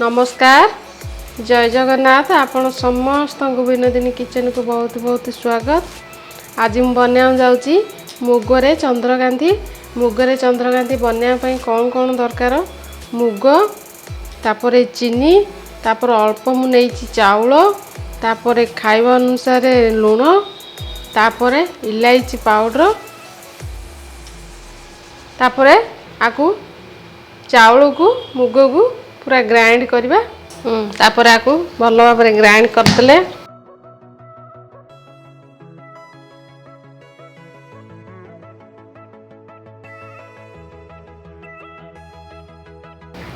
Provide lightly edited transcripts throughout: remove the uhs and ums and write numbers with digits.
नमस्कार जय जगन्नाथ आपण समस्त विनोदिनी किचन को बहुत बहुत स्वागत। आज मु बना जाऊँगी मुगरे चंद्रकांति। मुगरे चंद्रकांति बनाया कौन कौन दरकार मुग तापर चीनी तापर अल्प मु नहीं चाउल तापर खाइबा अनुसार लुण तापर इलायची पाउडर तापर आकु चाउल को मुग को पूरा ग्राइंड करवा तापर आकु भल भाव ग्राइंड करदे।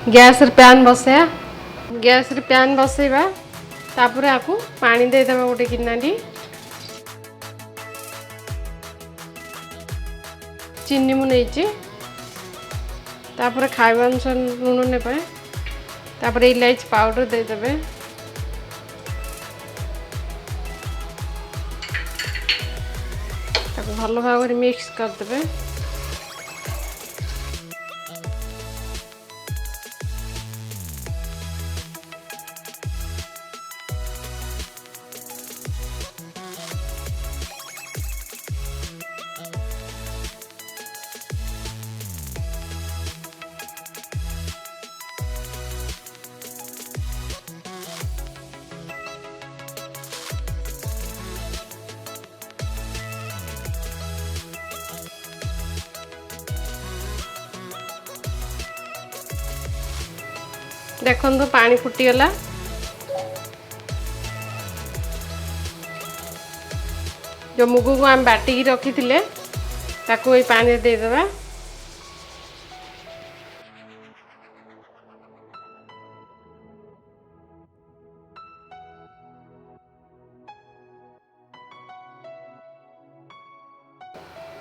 गैस रे पैन बसैया गैस रे पैन बसैबा तापर आकु पानी दे देबा गोटे गिनाटी चीनी मु नहीं तापर खाइबा अनुसार लुण ने तापर इलायची पाउडर दे देबे ताको भल भाव मिक्स कर देबे। देखो तो पानी फुटीगला जो मुग को आम बाटिकी रखी थिले ताको ये पानी दे देबा।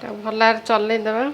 ताको भल चले देबा।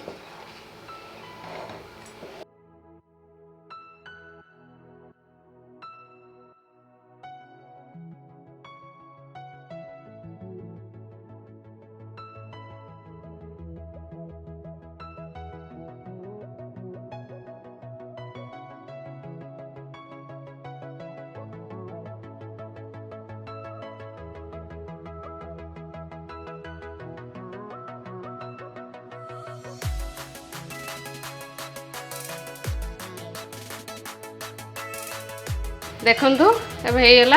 देखंतु अब हेला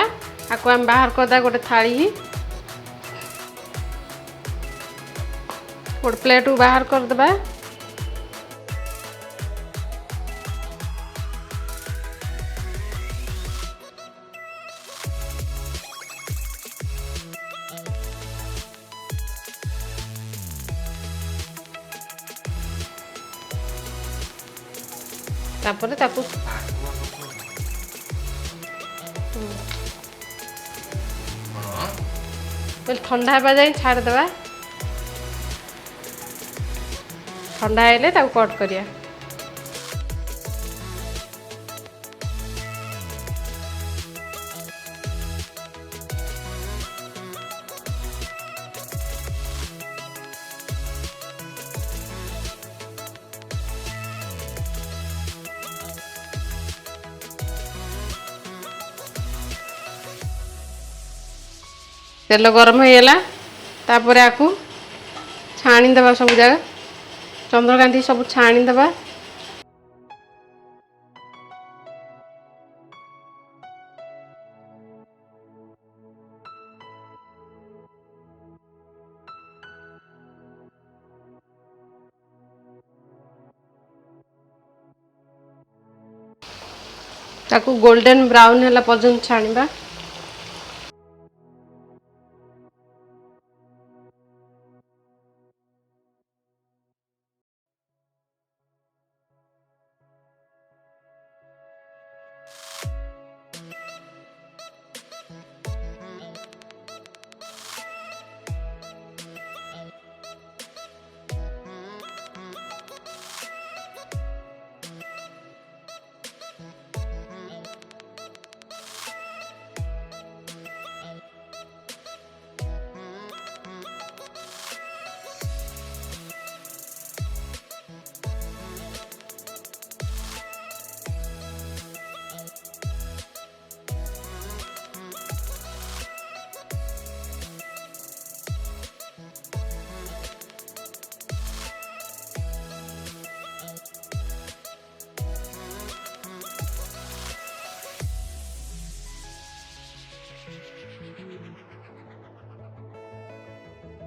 आको हम बाहर करदा गोटे थाली गोटे प्लेट बाहर कर देबा। तापर ताको ठंडा हेबा जाए छाड़ देबा। ठंडा हेले ताको कट करिया। तेल गरम होगा तापर आकु छाणी देबा सब जगह चंद्रकांति सब छाणी देबा। ताकू गोल्डन ब्राउन हैला पर्यंत छाणीबा।